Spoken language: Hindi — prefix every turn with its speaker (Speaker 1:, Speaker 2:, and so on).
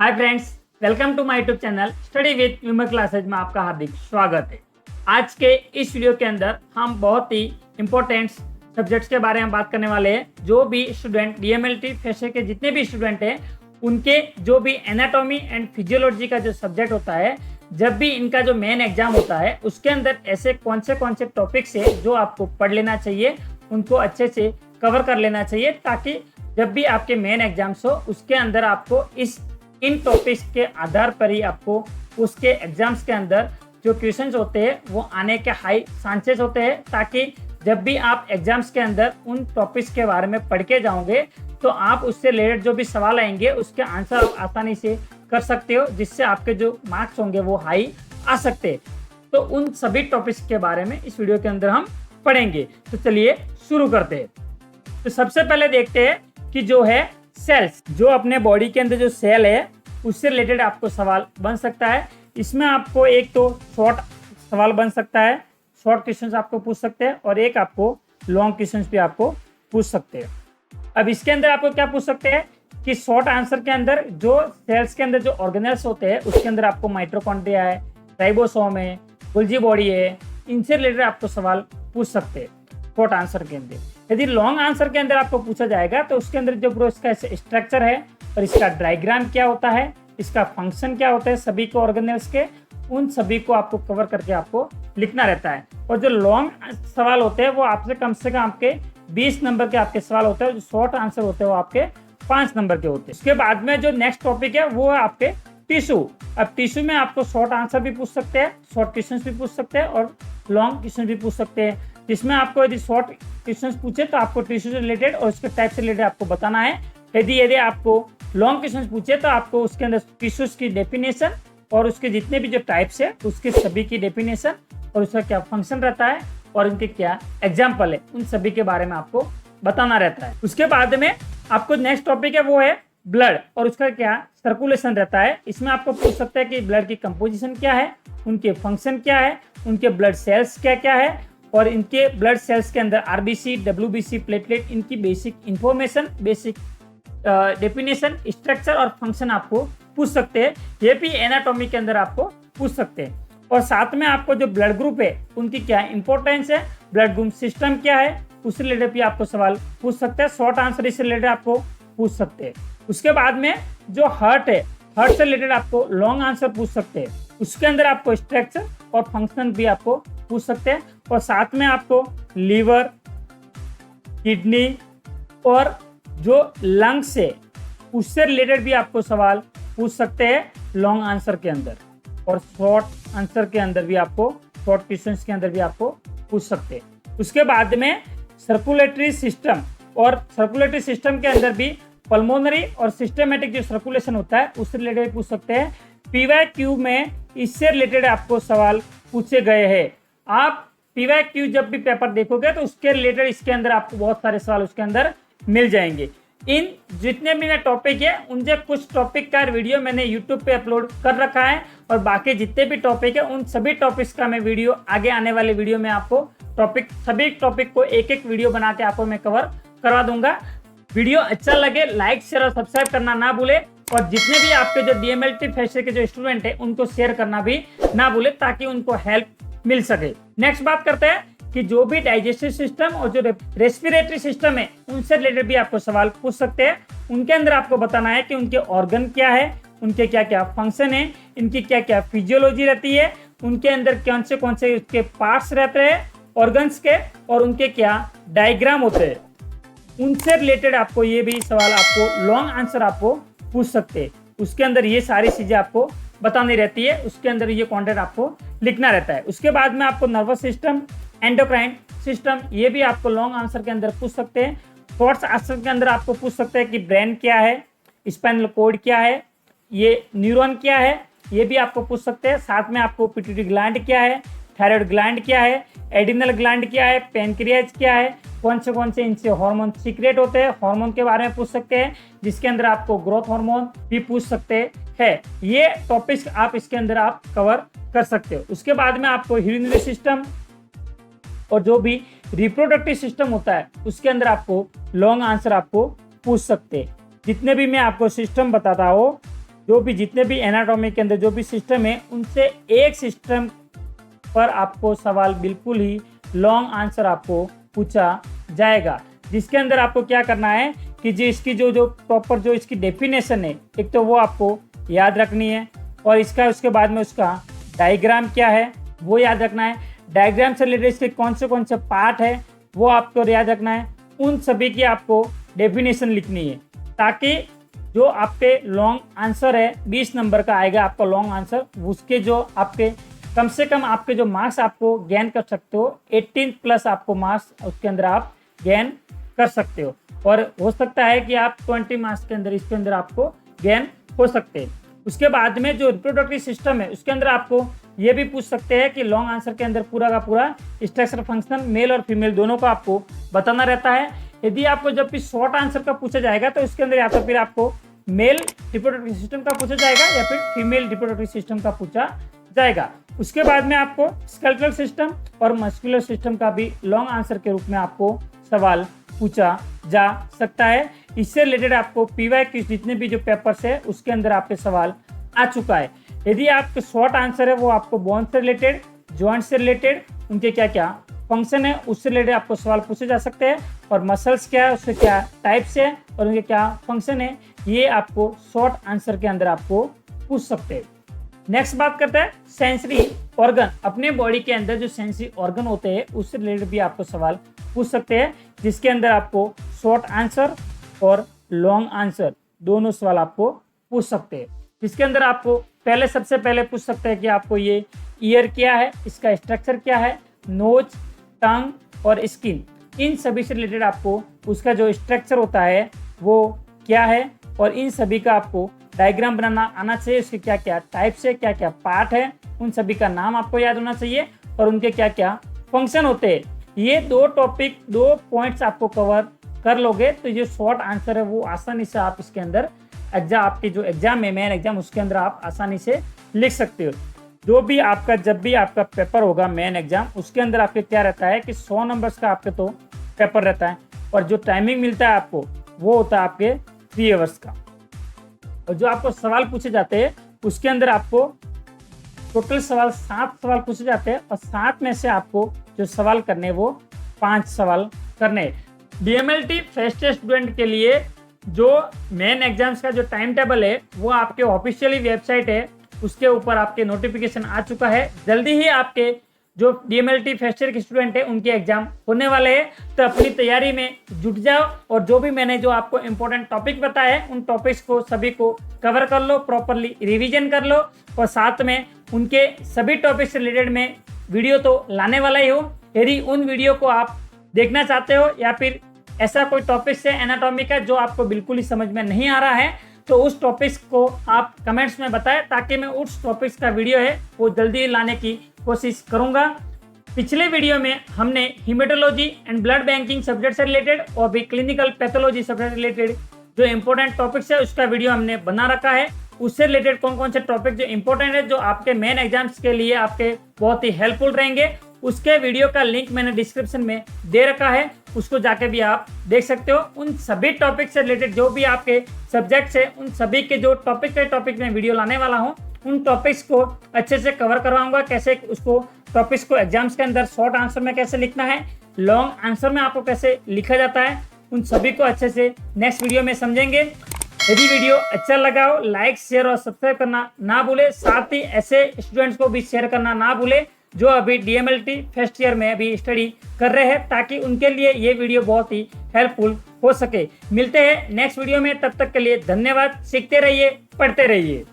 Speaker 1: Hi friends, welcome to my YouTube channel study with Vimal classes में आपका हार्दिक स्वागत है। आज के इस वीडियो के अंदर हम बहुत ही इंपॉर्टेंट सब्जेक्ट्स के बारे में बात करने वाले हैं। जो भी स्टूडेंट डीएमएलटी फ्रेशर के जितने भी स्टूडेंट हैं, उनके जो भी एनाटॉमी एंड फिजियोलॉजी का जो सब्जेक्ट होता है, जब भी इनका जो मेन एग्जाम होता है उसके अंदर ऐसे कौन से टॉपिक्स है जो आपको पढ़ लेना चाहिए, उनको अच्छे से कवर कर लेना चाहिए, ताकि जब भी आपके मेन एग्जाम्स हो उसके अंदर आपको इन टॉपिक्स के आधार पर ही आपको उसके एग्जाम्स के अंदर जो क्वेश्चंस होते हैं वो आने के हाई चांसेस होते हैं, ताकि जब भी आप एग्जाम्स के अंदर उन टॉपिक्स के बारे में पढ़ के जाओगे तो आप उससे रिलेटेड जो भी सवाल आएंगे उसके आंसर आप आसानी से कर सकते हो, जिससे आपके जो मार्क्स होंगे वो हाई आ सकते हैं। तो उन सभी टॉपिक्स के बारे में इस वीडियो के अंदर हम पढ़ेंगे। तो चलिए शुरू करते हैं। तो सबसे पहले देखते हैं कि जो है सेल्स, जो अपने बॉडी के अंदर जो सेल है उससे रिलेटेड आपको सवाल बन सकता है। इसमें आपको एक तो शॉर्ट सवाल बन सकता है, शॉर्ट क्वेश्चंस आपको पूछ सकते हैं, और एक आपको लॉन्ग क्वेश्चंस भी आपको पूछ सकते हैं। अब इसके अंदर आपको क्या पूछ सकते हैं कि शॉर्ट आंसर के अंदर जो सेल्स के अंदर जो ऑर्गेनेल्स होते हैं उसके अंदर आपको माइटोकॉन्ड्रिया है, राइबोसोम है, गोल्जी बॉडी है, इनसे रिलेटेड आपको सवाल पूछ सकते हैं शॉर्ट आंसर के अंदर। यदि लॉन्ग आंसर के अंदर आपको पूछा जाएगा तो उसके अंदर जो ब्रो इसका स्ट्रक्चर है और इसका डायग्राम क्या होता है, इसका फंक्शन क्या होता है, सभी को ऑर्गेनेल्स के, उन सभी को आपको कवर करके आपको लिखना रहता है। और जो लॉन्ग सवाल होते हैं वो आपसे कम आपके 20 नंबर के आपके सवाल होते हैं, जो शॉर्ट आंसर होते हैं वो आपके 5 नंबर के होते हैं। उसके बाद में जो नेक्स्ट टॉपिक है वो है आपके टिश्यू। अब टिश्यू में आपको शॉर्ट आंसर भी पूछ सकते हैं, शॉर्ट क्वेश्चन भी पूछ सकते हैं और लॉन्ग क्वेश्चन भी पूछ सकते हैं। जिसमें आपको यदि शॉर्ट क्वेश्चंस पूछे तो आपको टिश्यू से रिलेटेड और उसके टाइप से रिलेटेड आपको बताना है। यदि आपको लॉन्ग क्वेश्चंस पूछे तो आपको उसके अंदर टिश्यूज की डेफिनेशन और उसके जितने भी जो टाइप्स है उसके सभी की डेफिनेशन और उसका क्या फंक्शन रहता है और इनके क्या एग्जाम्पल है, उन सभी के बारे में आपको बताना रहता है। उसके बाद में आपको नेक्स्ट टॉपिक है वो है ब्लड और उसका क्या सर्कुलेशन रहता है। इसमें आपको पूछ सकते हैं कि ब्लड की कंपोजिशन क्या है, उनके फंक्शन क्या है, उनके ब्लड सेल्स क्या क्या है और इनके ब्लड सेल्स के अंदर आरबीसी, डब्ल्यूबीसी, प्लेटलेट, इनकी basic information, basic definition, structure और फंक्शन आपको पूछ सकते हैं। ये भी एनाटॉमी के अंदर आपको पूछ सकते हैं। और साथ में आपको जो ब्लड ग्रुप है उनकी क्या इंपॉर्टेंस है, ब्लड ग्रुप सिस्टम क्या है, उससे रिलेटेड भी आपको सवाल पूछ सकते हैं। शॉर्ट आंसर इससे रिलेटेड आपको पूछ सकते हैं। उसके बाद में जो हार्ट है, हार्ट से रिलेटेड आपको लॉन्ग आंसर पूछ सकते हैं। उसके अंदर आपको स्ट्रक्चर और फंक्शन भी आपको पूछ सकते हैं। और साथ में आपको लीवर, किडनी और जो लंग्स है उससे रिलेटेड भी आपको सवाल पूछ सकते हैं लॉन्ग आंसर के अंदर, और शॉर्ट आंसर के अंदर भी आपको, शॉर्ट क्वेश्चंस के अंदर भी आपको पूछ सकते हैं। उसके बाद में सर्कुलेटरी सिस्टम, और सर्कुलेटरी सिस्टम के अंदर भी पल्मोनरी और सिस्टमेटिक जो सर्कुलेशन होता है उससे रिलेटेड पूछ सकते हैं। पीवाईक्यू में इससे रिलेटेड आपको सवाल पूछे गए हैं। आप पीवाईक्यू जब भी पेपर देखोगे तो उसके रिलेटेड इसके अंदर आपको बहुत सारे सवाल उसके अंदर मिल जाएंगे। इन जितने भी टॉपिक है उनसे कुछ टॉपिक का वीडियो मैंने YouTube पे अपलोड कर रखा है, और बाकी जितने भी टॉपिक है उन सभी टॉपिक्स का मैं वीडियो आगे आने वाले वीडियो में आपको सभी टॉपिक को एक एक वीडियो बना के आपको मैं कवर करवा दूंगा। वीडियो अच्छा लगे लाइक, शेयर और सब्सक्राइब करना ना भूले, और जितने भी आपके जो डीएमएलटी फ्रेशर के जो स्टूडेंट है उनको शेयर करना भी ना भूले, ताकि उनको हेल्प मिल सके। नेक्स्ट बात करते हैं कि जो भी डाइजेस्टिव सिस्टम और जो रेस्पिरेटरी सिस्टम है उनसे रिलेटेड भी आपको सवाल पूछ सकते हैं। उनके अंदर आपको बताना है कि उनके ऑर्गन क्या है, उनके क्या क्या फंक्शन है, इनकी क्या क्या फिजियोलॉजी रहती है, उनके अंदर कौन से उसके पार्ट्स रहते हैं ऑर्गन्स के, और उनके क्या डायग्राम होते हैं। उनसे रिलेटेड आपको ये भी सवाल, आपको लॉन्ग आंसर आपको पूछ सकते हैं। उसके अंदर ये सारी चीजें आपको बतानी रहती है, उसके अंदर ये कंटेंट आपको लिखना रहता है। उसके बाद में आपको नर्वस सिस्टम, एंडोक्राइन सिस्टम, ये भी आपको लॉन्ग आंसर के अंदर पूछ सकते हैं। शॉर्ट आंसर के अंदर आपको पूछ सकते हैं कि ब्रेन क्या है, स्पाइनल कॉर्ड क्या है, ये न्यूरॉन क्या है, ये भी आपको पूछ सकते हैं। साथ में आपको पिट्यूटरी ग्लैंड क्या है, थायराइड ग्लैंड क्या है, एडिनल ग्लैंड क्या है, पैनक्रियाज क्या है, कौन से इनसे हार्मोन सीक्रेट होते हैं, हार्मोन के बारे में पूछ सकते हैं, जिसके अंदर आपको ग्रोथ हार्मोन भी पूछ सकते हैं। ये टॉपिक्स आप इसके अंदर आप कवर कर सकते हो। उसके बाद में आपको यूरिनरी सिस्टम और जो भी रिप्रोडक्टिव सिस्टम होता है उसके अंदर आपको लॉन्ग आंसर आपको पूछ सकते हैं। जितने भी मैं आपको सिस्टम बताता हूँ जो भी जितने भी एनाटॉमी के अंदर जो भी सिस्टम है उनसे एक सिस्टम पर आपको सवाल बिल्कुल ही लॉन्ग आंसर आपको पूछा जाएगा, जिसके अंदर आपको क्या करना है कि जो इसकी जो प्रॉपर जो इसकी डेफिनेशन है एक तो वो आपको याद रखनी है, और इसका उसके बाद में उसका डायग्राम क्या है वो याद रखना है। डायग्राम से रिलेटेड इसके कौन से पार्ट है वो आपको याद रखना है। उन सभी की आपको डेफिनेशन लिखनी है, ताकि जो आपके लॉन्ग आंसर है 20 नंबर का आएगा आपका लॉन्ग आंसर, उसके जो आपके कम से कम आपके जो मार्क्स आपको गेन कर सकते हो 18+ आपको मार्क्स उसके अंदर आप गेन कर सकते हो, और हो सकता है कि आप 20 मार्क्स के अंदर इसके अंदर आपको गेन हो सकते हैं। उसके बाद में जो रिप्रोडक्टिव सिस्टम है उसके अंदर आपको ये भी पूछ सकते हैं कि लॉन्ग आंसर के अंदर पूरा का पूरा स्ट्रक्चर फंक्शन मेल और फीमेल दोनों को आपको बताना रहता है। यदि आपको जब भी शॉर्ट आंसर का पूछा जाएगा तो इसके अंदर या तो फिर आपको मेल रिप्रोडक्टिव सिस्टम का पूछा जाएगा या फिर फीमेल रिप्रोडक्टिव सिस्टम का पूछा जाएगा। उसके बाद में आपको स्केलेटल सिस्टम और मस्कुलर सिस्टम का भी लॉन्ग आंसर के रूप में आपको सवाल पूछा जा सकता है। इससे रिलेटेड आपको PYQ जितने भी जो पेपर्स है उसके अंदर आपके सवाल आ चुका है। यदि आपके शॉर्ट आंसर है वो आपको बोन से रिलेटेड, जॉइंट से रिलेटेड, उनके क्या क्या फंक्शन है उससे रिलेटेड आपको सवाल पूछे जा सकते हैं, और मसल्स क्या है उसके क्या टाइप्स है और उनके क्या फंक्शन है, ये आपको शॉर्ट आंसर के अंदर आपको पूछ सकते हैं। नेक्स्ट बात करते हैं सेंसरी ऑर्गन। अपने बॉडी के अंदर जो सेंसरी ऑर्गन होते हैं उससे रिलेटेड भी आपको सवाल पूछ सकते हैं, जिसके अंदर आपको शॉर्ट आंसर और लॉन्ग आंसर दोनों सवाल आपको पूछ सकते हैं। जिसके अंदर आपको सबसे पहले पूछ सकते हैं कि आपको ये ईयर क्या है, इसका स्ट्रक्चर क्या है, नोज, टंग और स्किन, इन सभी से रिलेटेड आपको उसका जो स्ट्रक्चर होता है वो क्या है, और इन सभी का आपको डायग्राम बनाना आना चाहिए। उसके क्या क्या टाइप्स है, क्या क्या पार्ट है, उन सभी का नाम आपको याद होना चाहिए और उनके क्या क्या फंक्शन होते हैं। ये दो पॉइंट्स आपको कवर कर लोगे तो ये शॉर्ट आंसर है वो आसानी से आप इसके अंदर आपके जो एग्जाम है मेन एग्जाम उसके अंदर आप आसानी से लिख सकते हो। जब भी आपका पेपर होगा मेन एग्जाम उसके अंदर आपके क्या रहता है कि 100 नंबर्स का आपके तो पेपर रहता है, और जो टाइमिंग मिलता है आपको वो होता है आपके 3 आवर्स का, और जो आपको सवाल पूछे जाते हैं उसके अंदर आपको टोटल 7 सवाल पूछे जाते हैं, और 7 में से आपको जो सवाल करने वो 5 सवाल करने। DMLT फर्स्ट स्टूडेंट के लिए जो मेन एग्जाम्स का जो टाइम टेबल है वो आपके ऑफिशियली वेबसाइट है उसके ऊपर आपके नोटिफिकेशन आ चुका है। जल्दी ही आपके जो DMLT फर्स्ट ईयर के स्टूडेंट है उनके एग्जाम होने वाले हैं, तो अपनी तैयारी में जुट जाओ, और जो भी मैंने जो आपको इम्पोर्टेंट टॉपिक बताया है उन टॉपिक्स को सभी को कवर कर लो, प्रॉपरली रिवीजन कर लो, और साथ में उनके सभी टॉपिक से रिलेटेड में वीडियो तो लाने वाला ही हूँ। यदि उन वीडियो को आप देखना चाहते हो या फिर ऐसा कोई टॉपिक है एनाटॉमी का जो आपको बिल्कुल ही समझ में नहीं आ रहा है तो उस टॉपिक्स को आप कमेंट्स में बताएं, ताकि मैं उस टॉपिक्स का वीडियो है वो जल्दी लाने की कोशिश करूंगा। पिछले वीडियो में हमने haematology and blood banking subject से रिलेटेड और भी क्लिनिकल पैथोलॉजी सब्जेक्ट रिलेटेड जो इंपॉर्टेंट टॉपिक्स है उसका वीडियो हमने बना रखा है। उससे रिलेटेड कौन कौन से टॉपिक जो इंपॉर्टेंट है जो आपके मेन एग्जाम्स के लिए आपके बहुत ही हेल्पफुल रहेंगे, उसके वीडियो का लिंक मैंने डिस्क्रिप्शन में दे रखा है, उसको जाके भी आप देख सकते हो। उन सभी टॉपिक से रिलेटेड जो भी आपके सब्जेक्ट्स है उन सभी के जो टॉपिक में वीडियो लाने वाला हूँ, उन टॉपिक्स को अच्छे से कवर करवाऊंगा, कैसे उसको टॉपिक्स को एग्जाम्स के अंदर शॉर्ट आंसर में कैसे लिखना है, लॉन्ग आंसर में आपको कैसे लिखा जाता है, उन सभी को अच्छे से नेक्स्ट वीडियो में समझेंगे। यदि वीडियो अच्छा लगा हो लाइक शेयर और सब्सक्राइब करना ना भूले, साथ ही ऐसे स्टूडेंट्स को भी शेयर करना ना भूले जो अभी DMLT फर्स्ट ईयर में अभी स्टडी कर रहे हैं, ताकि उनके लिए ये वीडियो बहुत ही हेल्पफुल हो सके। मिलते हैं नेक्स्ट वीडियो में, तब तक के लिए धन्यवाद। सीखते रहिए, पढ़ते रहिए।